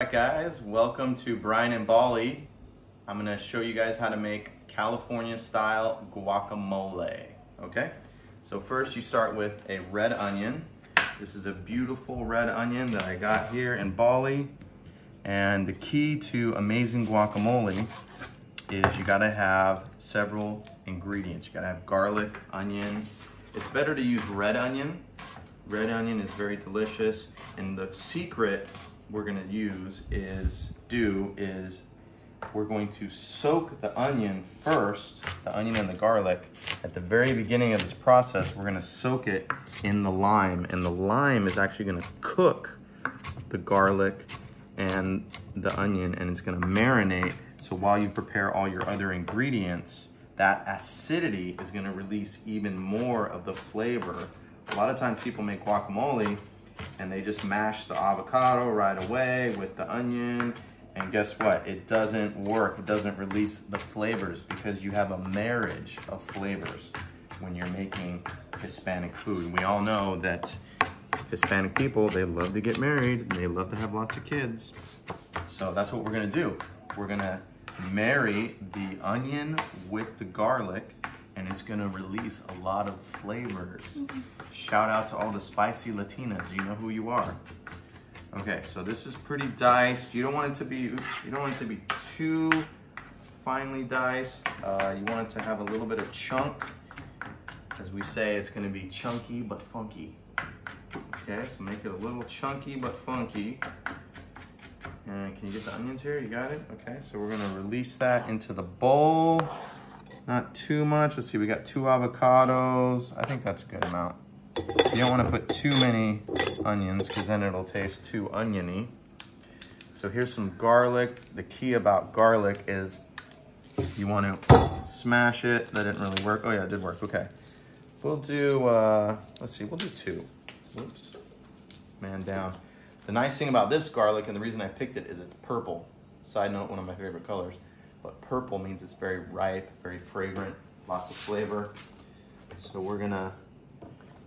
Alright guys, welcome to Brian and Bali. I'm going to show you guys how to make California style guacamole. Okay, so first you start with a red onion. This is a beautiful red onion that I got here in Bali. And the key to amazing guacamole is you got to have several ingredients. You got to have garlic, onion. It's better to use red onion. Red onion is very delicious, and the secret we're gonna use is we're going to soak the onion first, the onion and the garlic. At the very beginning of this process, we're gonna soak it in the lime, and the lime is actually gonna cook the garlic and the onion, and it's gonna marinate. So while you prepare all your other ingredients, that acidity is gonna release even more of the flavor. A lot of times people make guacamole and they just mash the avocado right away with the onion, and guess what? It doesn't work. It doesn't release the flavors because you have a marriage of flavors when you're making Hispanic food. We all know that Hispanic people, they love to get married and they love to have lots of kids. So that's what we're gonna do. We're gonna marry the onion with the garlic, and it's gonna release a lot of flavors. Shout out to all the spicy Latinas, you know who you are. Okay, so this is pretty diced. You don't want it to be, you don't want it to be too finely diced. You want it to have a little bit of chunk. As we say, it's gonna be chunky but funky. Okay, so make it a little chunky but funky. And can you get the onions here? You got it? Okay, so we're gonna release that into the bowl. Not too much. Let's see, we got 2 avocados. I think that's a good amount. You don't want to put too many onions because then it'll taste too oniony. So here's some garlic. The key about garlic is you want to smash it. That didn't really work. Oh yeah, it did work. Okay. We'll do, let's see, we'll do 2. Whoops. Man down. The nice thing about this garlic, and the reason I picked it, is it's purple. Side note, one of my favorite colors. But purple means it's very ripe, very fragrant, lots of flavor. So we're gonna,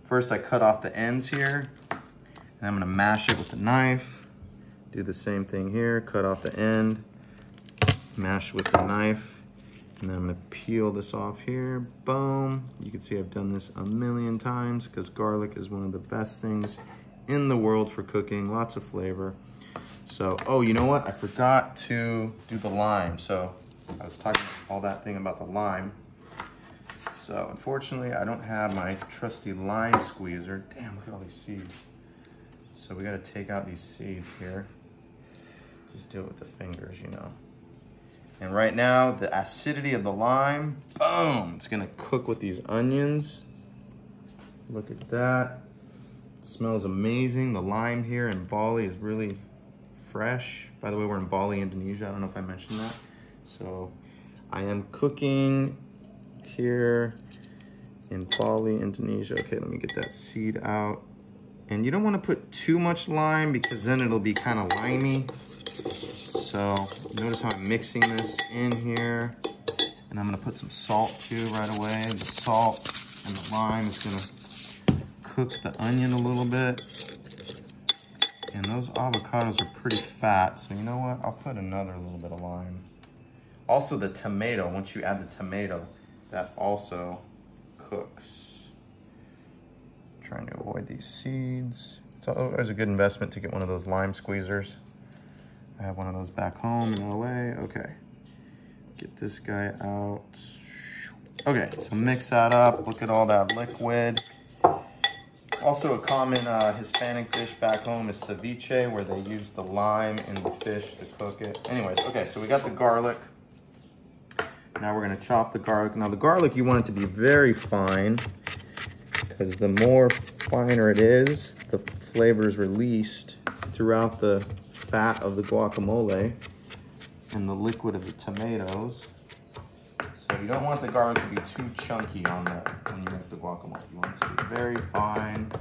first I cut off the ends here, and I'm gonna mash it with a knife. Do the same thing here, cut off the end, mash with the knife, and then I'm gonna peel this off here, boom. You can see I've done this a million times because garlic is one of the best things in the world for cooking, lots of flavor. So, oh, you know what? I forgot to do the lime. So I was talking all that thing about the lime. So unfortunately, I don't have my trusty lime squeezer. Damn, look at all these seeds. So we got to take out these seeds here. Just do it with the fingers, you know. And right now, the acidity of the lime, boom, it's going to cook with these onions. Look at that. It smells amazing. The lime here in Bali is really fresh. By the way, we're in Bali, Indonesia. I don't know if I mentioned that. So I am cooking here in Bali, Indonesia. Okay, let me get that seed out. And you don't want to put too much lime because then it'll be kind of limey. So notice how I'm mixing this in here. And I'm going to put some salt too right away. The salt and the lime is going to cook the onion a little bit. And those avocados are pretty fat, so you know what? I'll put another little bit of lime. Also the tomato, once you add the tomato, that also cooks. Trying to avoid these seeds. It's always a good investment to get one of those lime squeezers. I have one of those back home in LA. Okay, get this guy out. Okay, so mix that up. Look at all that liquid. Also a common Hispanic dish back home is ceviche, where they use the lime in the fish to cook it. Anyways, okay, so we got the garlic. Now we're gonna chop the garlic. Now the garlic, you want it to be very fine, because the more finer it is, the flavor is released throughout the fat of the guacamole and the liquid of the tomatoes. So you don't want the garlic to be too chunky on that when you make the guacamole. You want it to be very fine.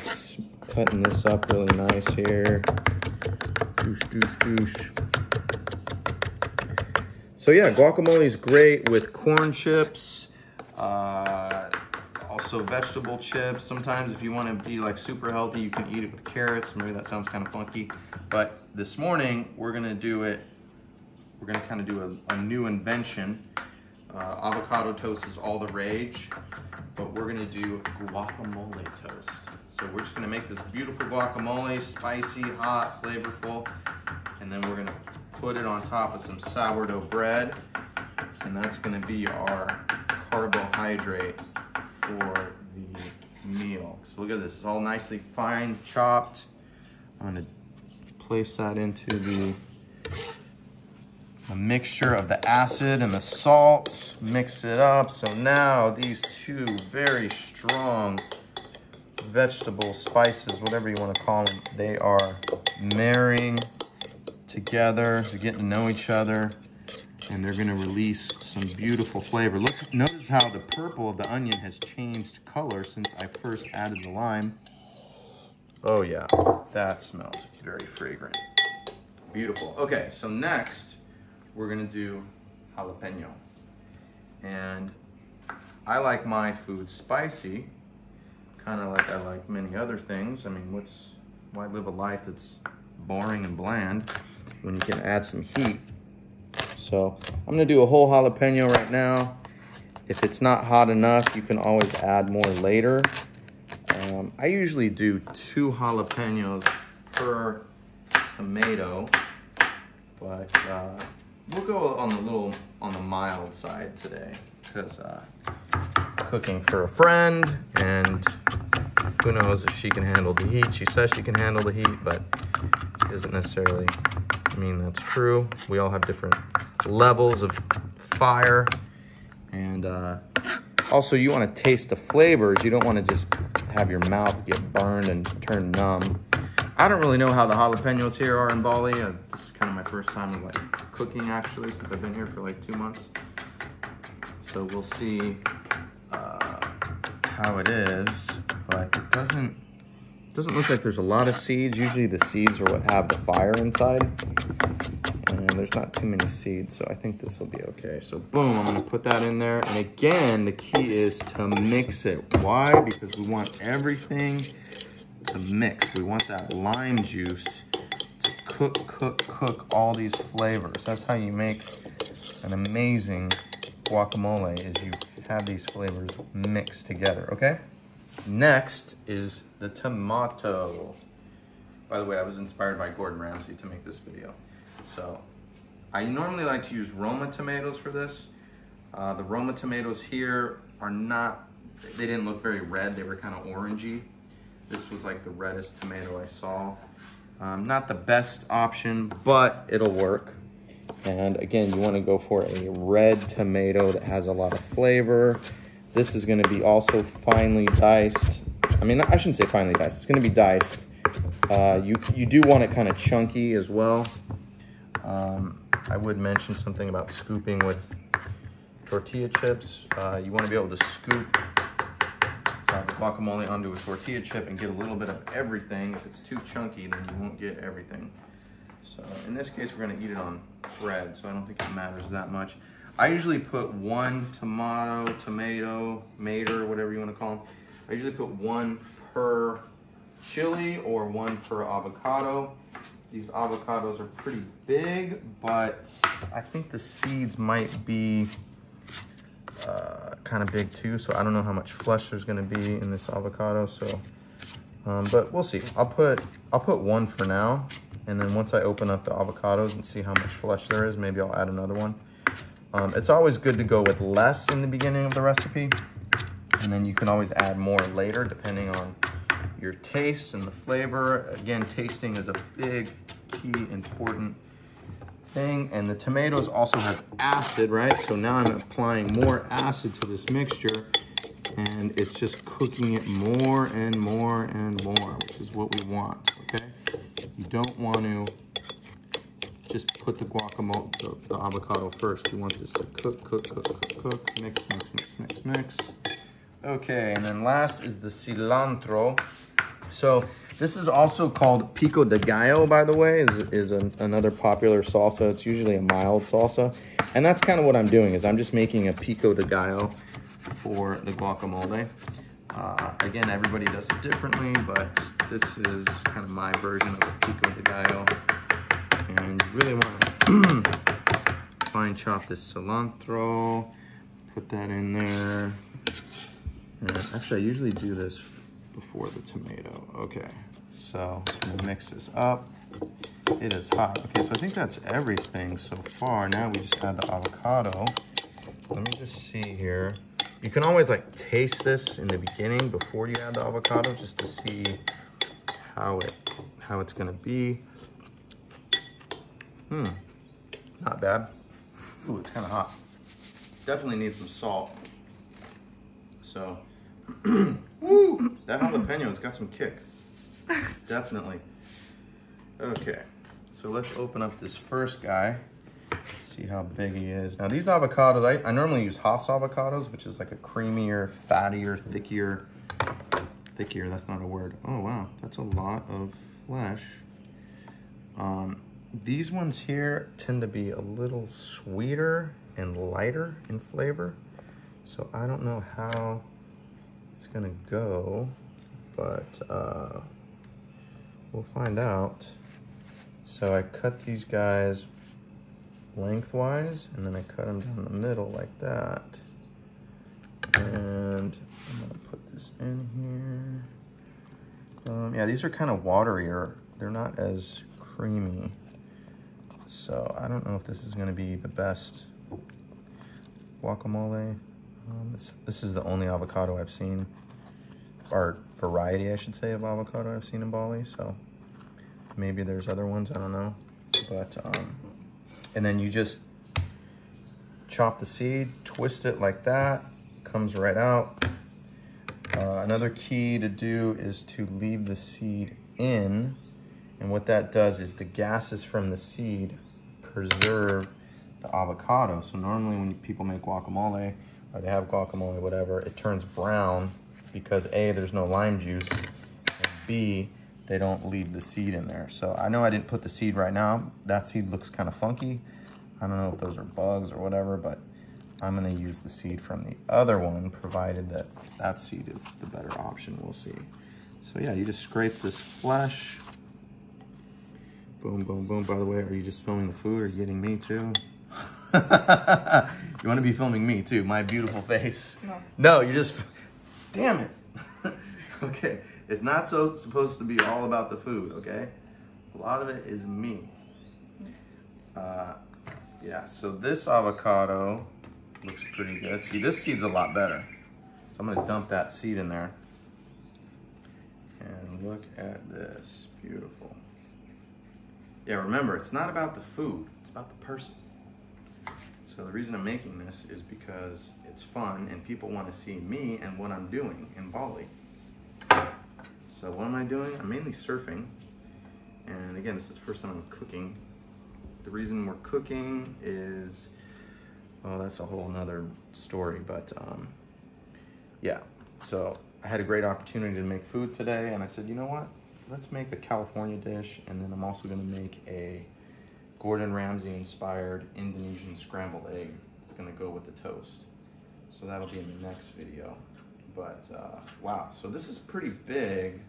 Just cutting this up really nice here. Doosh, doosh, doosh. So yeah, guacamole is great with corn chips, Also vegetable chips. Sometimes if you want to be like super healthy, you can eat it with carrots. Maybe that sounds kind of funky. But this morning, we're gonna do it, we're gonna kind of do a new invention. Avocado toast is all the rage, but we're gonna do guacamole toast. So we're just gonna make this beautiful guacamole, spicy, hot, flavorful, and then we're gonna put it on top of some sourdough bread, and that's gonna be our carbohydrate for the meal. So look at this, it's all nicely fine chopped. I'm gonna place that into the mixture of the acid and the salt, mix it up. So now these two very strong vegetable spices, whatever you want to call them, they are marrying together, they're getting to know each other, and they're gonna release some beautiful flavor. Look, notice how the purple of the onion has changed color since I first added the lime. Oh yeah, that smells very fragrant. Beautiful. Okay, so next, we're gonna do jalapeno. And I like my food spicy, kind of like I like many other things. I mean, why live a life that's boring and bland when you can add some heat? So I'm gonna do a whole jalapeno right now. If it's not hot enough, you can always add more later. I usually do 2 jalapenos per tomato, but we'll go on the mild side today because cooking for a friend, and who knows if she can handle the heat. She says she can handle the heat, but it doesn't necessarily mean that's true. We all have different levels of fire, and also you want to taste the flavors. You don't want to just have your mouth get burned and turn numb. I don't really know how the jalapenos here are in Bali. This is kind of my first time like cooking actually, since I've been here for like 2 months. So we'll see how it is, but it doesn't look like there's a lot of seeds. Usually the seeds are what have the fire inside, and there's not too many seeds, so I think this will be okay. So boom, I'm gonna put that in there, and again, the key is to mix it. Why? Because we want everything to mix. We want that lime juice to cook all these flavors. That's how you make an amazing guacamole, is you have these flavors mixed together, okay? Next is the tomato. By the way, I was inspired by Gordon Ramsay to make this video. So I normally like to use Roma tomatoes for this. The Roma tomatoes here are not, they didn't look very red. They were kind of orangey. This was like the reddest tomato I saw. Not the best option, but it'll work. And again, you want to go for a red tomato that has a lot of flavor. This is going to be also finely diced. I mean, I shouldn't say finely diced. It's going to be diced. You do want it kind of chunky as well. I would mention something about scooping with tortilla chips. You want to be able to scoop the guacamole onto a tortilla chip and get a little bit of everything. If it's too chunky, then you won't get everything. So in this case, we're gonna eat it on bread, so I don't think it matters that much. I usually put 1 tomato, mater, whatever you wanna call them. I usually put 1 per chili or 1 per avocado. These avocados are pretty big, but I think the seeds might be kind of big too, so I don't know how much flesh there's going to be in this avocado. So, but we'll see. I'll put 1 for now, and then once I open up the avocados and see how much flesh there is, maybe I'll add another one. It's always good to go with less in the beginning of the recipe, and then you can always add more later depending on your taste and the flavor. Again, tasting is a big, key, important thing. And the tomatoes also have acid, right? So now I'm applying more acid to this mixture, and it's just cooking it more and more and more, which is what we want, okay? You don't want to just put the guacamole, the avocado first. You want this to cook, mix. Okay, and then last is the cilantro. So this is also called pico de gallo, by the way, is another popular salsa. It's usually a mild salsa. And that's kind of what I'm doing, is I'm just making a pico de gallo for the guacamole. Again, everybody does it differently, but this is kind of my version of a pico de gallo. And you really want to fine chop this cilantro, put that in there. And actually, I usually do this before the tomato. Okay, so mix this up. It is hot. Okay, so I think that's everything so far. Now we just add the avocado. Let me just see here. You can always like taste this in the beginning before you add the avocado, just to see how it's gonna be. Not bad. Ooh, it's kind of hot. Definitely needs some salt. So, woo, that jalapeno's got some kick. Definitely. Okay, so let's open up this first guy. See how big he is. Now these avocados, I normally use Hass avocados, which is like a creamier, fattier, thickier, that's not a word. Oh wow, that's a lot of flesh. These ones here tend to be a little sweeter and lighter in flavor. So I don't know how it's gonna go, but we'll find out. So I cut these guys lengthwise, and then I cut them down the middle like that. And I'm gonna put this in here. Yeah, these are kind of waterier. They're not as creamy. So I don't know if this is gonna be the best guacamole. This is the only avocado I've seen, or variety I should say, of avocado I've seen in Bali. So maybe there's other ones, I don't know. But and then you just chop the seed, twist it like that, comes right out. Another key to do is to leave the seed in, and what that does is the gases from the seed preserve the avocado. So normally when people make guacamole, or they have guacamole, whatever, it turns brown because A, there's no lime juice, and B, they don't leave the seed in there. So I know I didn't put the seed right now. That seed looks kind of funky. I don't know if those are bugs or whatever, but I'm gonna use the seed from the other one, provided that that seed is the better option, we'll see. So yeah, you just scrape this flesh. Boom, boom, boom. By the way, are you just filming the food, or are you getting me too? You wanna be filming me too, my beautiful face? No. No, you're just, damn it. Okay. It's not supposed to be all about the food, okay? A lot of it is me. Yeah, so this avocado looks pretty good. See, this seed's a lot better. So I'm gonna dump that seed in there. And look at this, beautiful. Yeah, remember, it's not about the food, it's about the person. So the reason I'm making this is because it's fun and people wanna see me and what I'm doing in Bali. So what am I doing? I'm mainly surfing. And again, this is the first time I'm cooking. The reason we're cooking is, well, that's a whole nother story, but yeah. So I had a great opportunity to make food today, and I said, you know what? Let's make a California dish, and then I'm also gonna make a Gordon Ramsay inspired Indonesian scrambled egg. It's gonna go with the toast. So that'll be in the next video. But wow, so this is pretty big.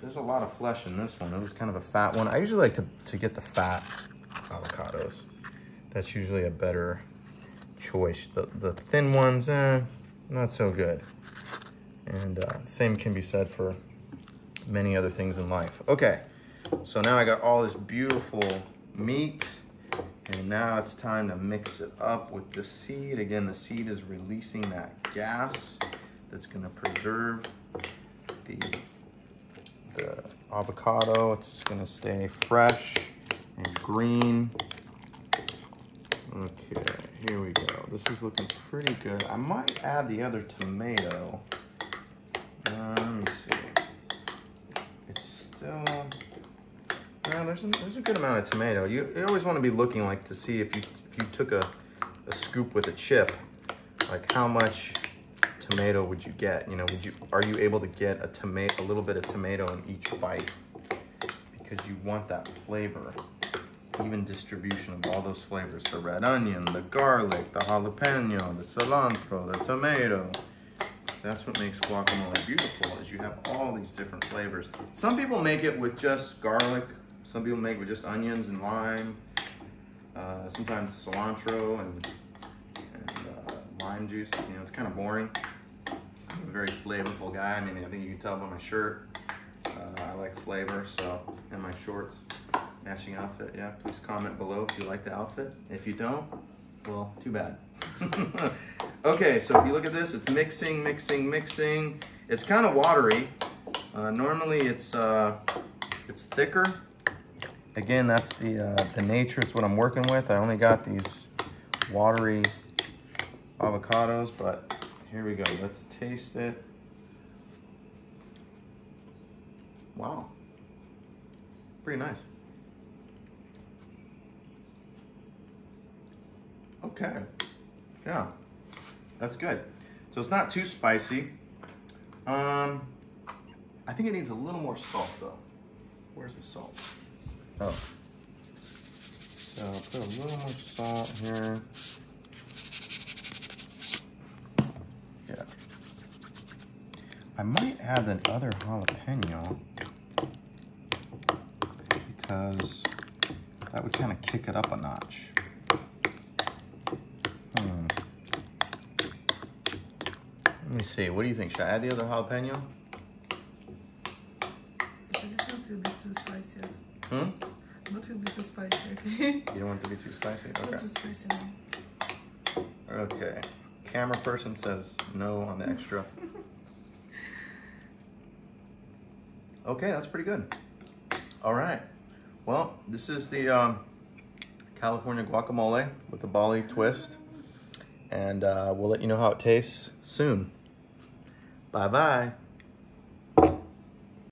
There's a lot of flesh in this one. It was kind of a fat one. I usually like to get the fat avocados. That's usually a better choice. The thin ones, not so good. And same can be said for many other things in life. Okay, so now I got all this beautiful meat, and now it's time to mix it up with the seed. Again, the seed is releasing that gas that's gonna preserve the avocado. It's gonna stay fresh and green. Okay, here we go. This is looking pretty good. I might add the other tomato. Let me see. It's still, there's a good amount of tomato. You always want to be looking like to see if you took a scoop with a chip, like how much tomato would you get? You know, are you able to get a little bit of tomato in each bite? Because you want that flavor, even distribution of all those flavors: the red onion, the garlic, the jalapeno, the cilantro, the tomato. That's what makes guacamole beautiful, is you have all these different flavors. Some people make it with just garlic. Some people make it with just onions and lime. Sometimes cilantro and lime juice. You know, it's kind of boring. I'm a very flavorful guy. I mean, I think you can tell by my shirt. I like flavor, so, and my shorts. Matching outfit, yeah. Please comment below if you like the outfit. If you don't, well, too bad. Okay, so if you look at this, it's mixing, mixing, mixing. It's kind of watery. Normally it's thicker. Again, that's the nature. It's what I'm working with. I only got these watery avocados, but here we go. Let's taste it. Wow, pretty nice. Okay, yeah, that's good. So it's not too spicy. I think it needs a little more salt though. Where's the salt? Oh, so put a little more salt here. Yeah, I might add another jalapeno because that would kind of kick it up a notch. Let me see, what do you think? Should I add the other jalapeno? This not will be too spicy. Hmm? Not will be too spicy, okay? You don't want it to be too spicy? Okay. Not too spicy, no. Okay. Camera person says no on the extra. Okay, that's pretty good. All right. Well, this is the California guacamole with the Bali twist. And we'll let you know how it tastes soon. Bye-bye.